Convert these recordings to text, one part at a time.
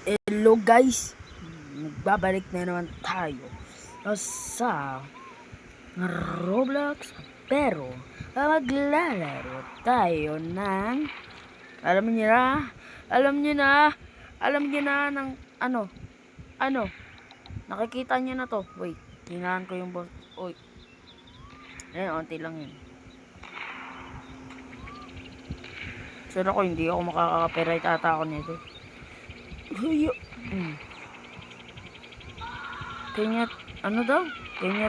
Hello guys, magbabalik na naman tayo sa Roblox, pero maglalaro tayo ng alam niyo na ng ano, nakikita niyo na to. Wait, tinahan ko yung boss. Oy, ayan, onti lang yun. Sure ako hindi ako makaka-copyright ata ako nito. Can you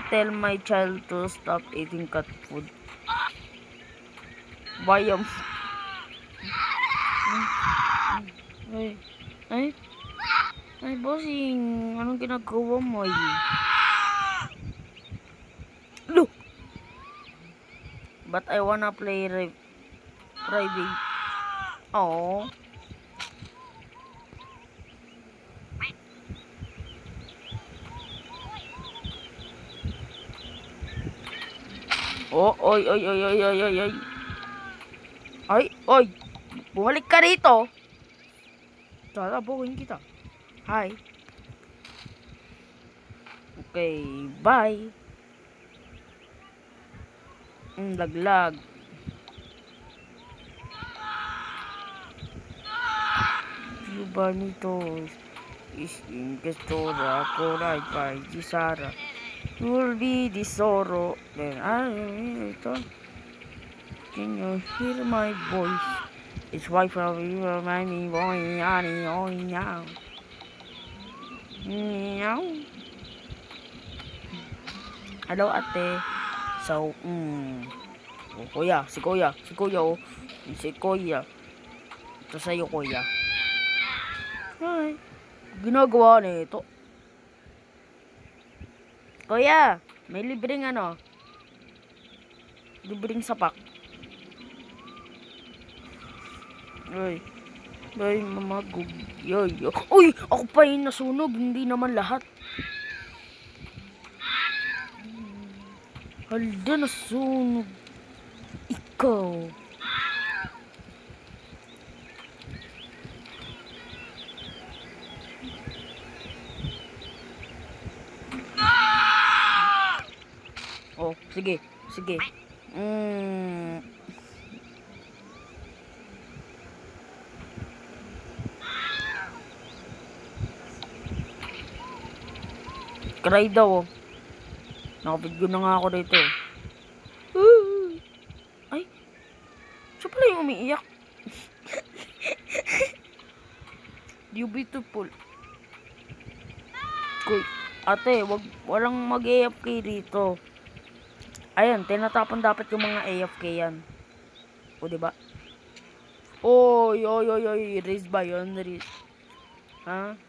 tell my child to stop eating cat food? Bayam. Ay, bossing. Anong ginagawa mo? Look! But I wanna play private. Oh. Oh, oy. Ay. Bumalik ka rito. Tatabuhin kita. Hi. Okay, bye. Laglag. Banitos is in Gestora, Koray, by Gisara. Will be the sorrow. Then ito. Can you hear my voice? It's why probably remind me boy yani oy now. Meow. Hello ate. So, oh, kuya. Si kuya. Oh. Si kuya. Ito sa'yo kuya. Ay. Ginagawa na ito. Kuya. May libreng libreng sapak. Ay. Ay, mamagog. Yoy. Uy! Ako pa yung nasunog. Hindi naman lahat. Halda, nasunog. Ikaw. Oh, sige. Cry daw, oh. Nakapidyo na nga ako dito. Ay, siya pala yung umiiyak. You beautiful. Kuy, ate, walang mag-AFK dito. Ayan, tinatapon dapat yung mga AFK yan. O, diba? Oy, raise ba yun? Ha?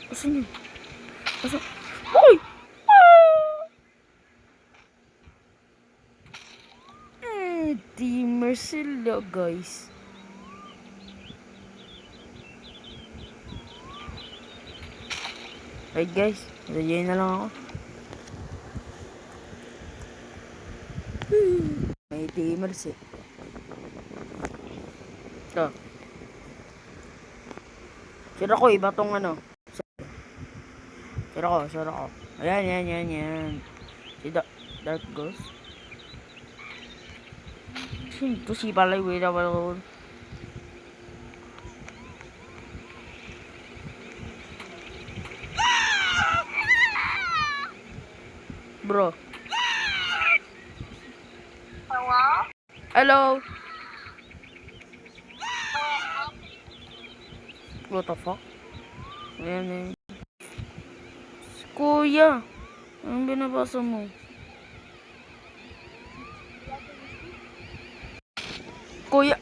Asan yun? Oy! Teamer sila, guys. Right, guys. Radyain na lang ako. May teamers eh. Ito. Sira ko, iba tong Sira ko. Ayan. Si Dark Ghost. Ito si Palay, wait a while. Bro. Hello? What the fuck? Ayan. Kuya, anong binabasa mo? Kuya.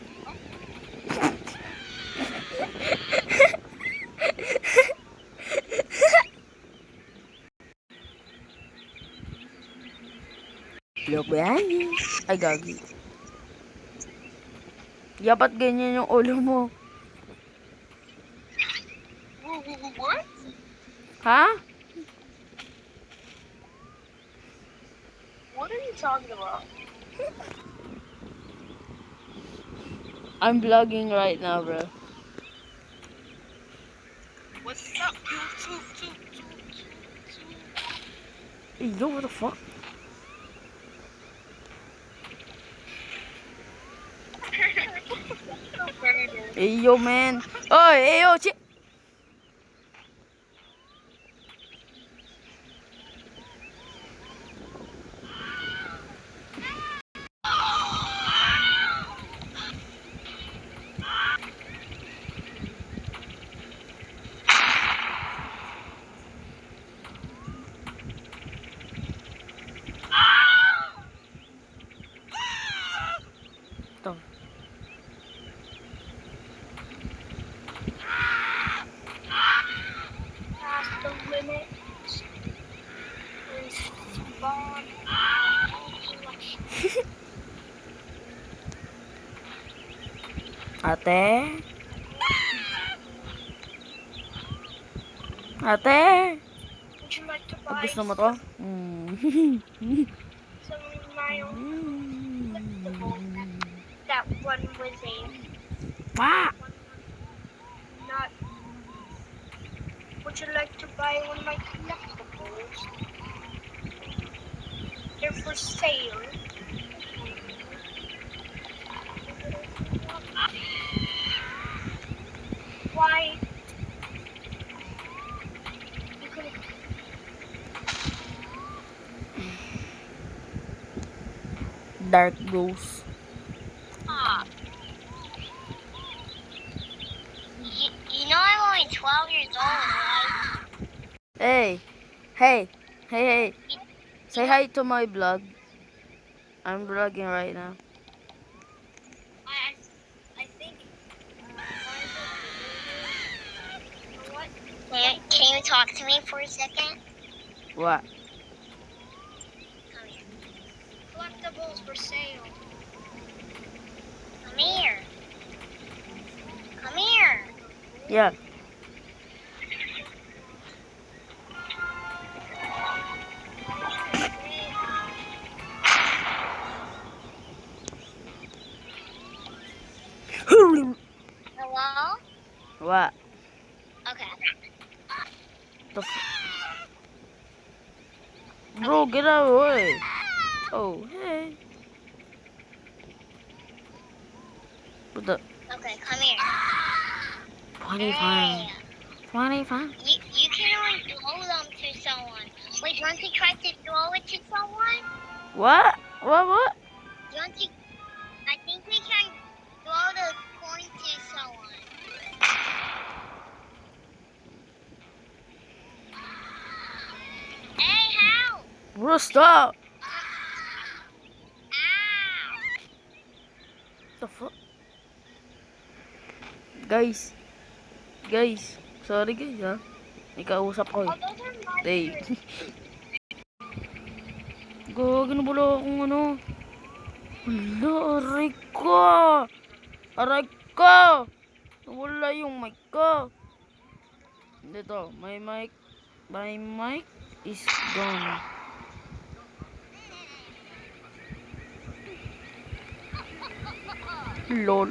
Look behind you. Ay, gagi. Yapat ganyan yung ulo mo. What? Ha? What are you talking about? I'm vlogging right now, bro. What's up, YouTube? Hey, yo, what the fuck? So funny, dude. Hey, yo, man. Oh, hey, yo, shit. Ito. Past the limit. Respawn. Ate? Ate? Would you like to Pag buy gusto mo to? some of my own collectibles? That one was a Pa! not. Would you like to buy one of my collectibles? They're for sale. Why? You can. Dark Ghost. You know I'm only 12 years old, right? Hey. Hey. Hey, hey. Say hi to my vlog. I'm vlogging right now. I think. What? Can you talk to me for a second? What? Come here. Collectibles for sale. Come here. Come here. Yeah. Hello? What? Okay. The Bro, get out of the way. Oh, hey. What the? Okay, come here. 25. 25? You can only throw them to someone. Wait, do you want to try to throw it to someone? What? What? Do you want to? I think we can throw the coin to someone. Hey, help! Bro, stop. Ow! The fuck? Guys. Guys. Sorry guys ha. May kausap ko Oh, eh. those are my Hey. drinks. Gagi na pala akong ano. Hala, aray ko. Aray ko. Wala yung mic ko. Dito, my mic. My mic is gone. Lol.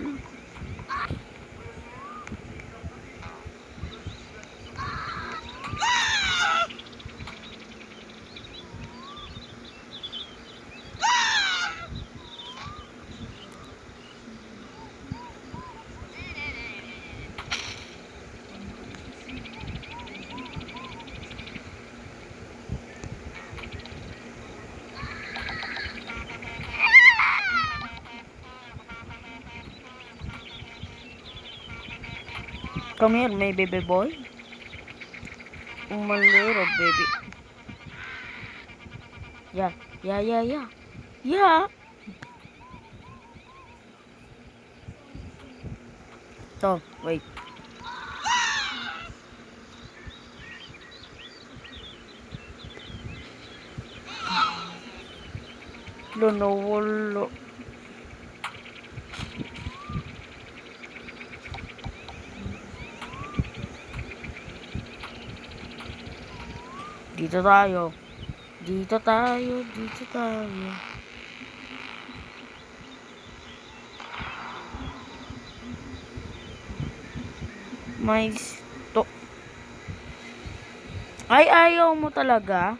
Come here, my baby boy. My little baby. Yeah. Yeah. So, wait. Wala. Dito tayo. Dito tayo. may sto... Ay, ayaw mo talaga?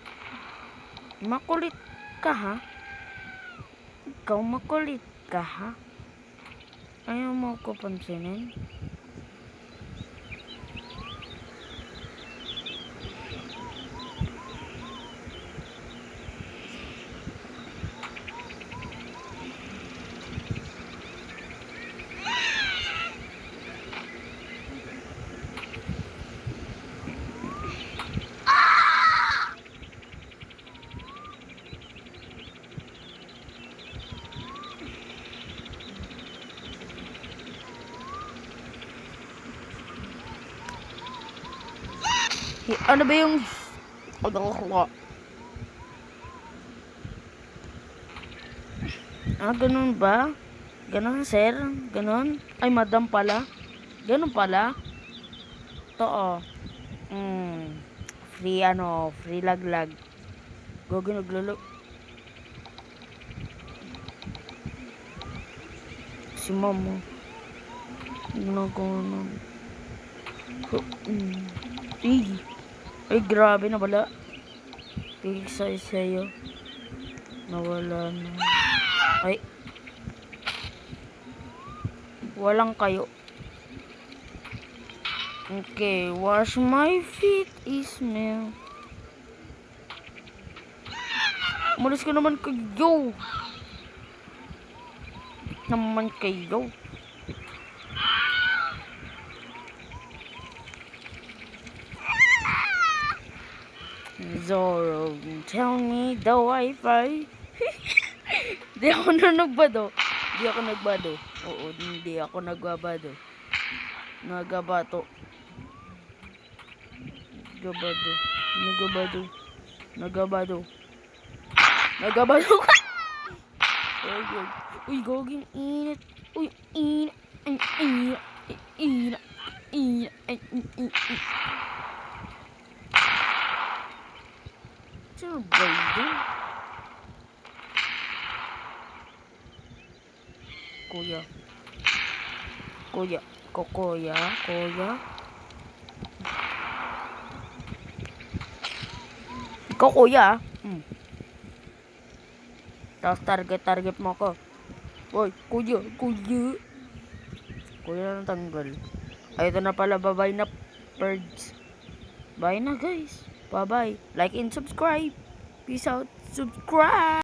Makulit ka, ha? Ikaw makulit ka, ha? Ayaw mo ko pansinin? Ano ba yung... Ganun ba? Ganun, sir? Ganun? Ay, madam pala? Ganun pala? To, free laglag. Gogo naglulog. Si mama. Ginagawa na. Ay, grabe na wala. Pigil sa'yo. Nawala na. Ay. Walang kayo. Okay, wash my feet, Ismail. Umalis ka naman kayo. Naman kayo. Zoro, tell me the Wi-Fi. Di ako nagbado. Oo, hindi ako nagbabado. Nagabato. ka. Uy, goging init. Uy, init. Sino ba yun? Kuya. Ikaw, kuya. Tapos target mo ako. Uy, kuya. Kuya na tanggal. Ay, ito na pala. Bye-bye na, birds. Bye na, guys. Bye-bye. Like and subscribe. Peace out. Subscribe.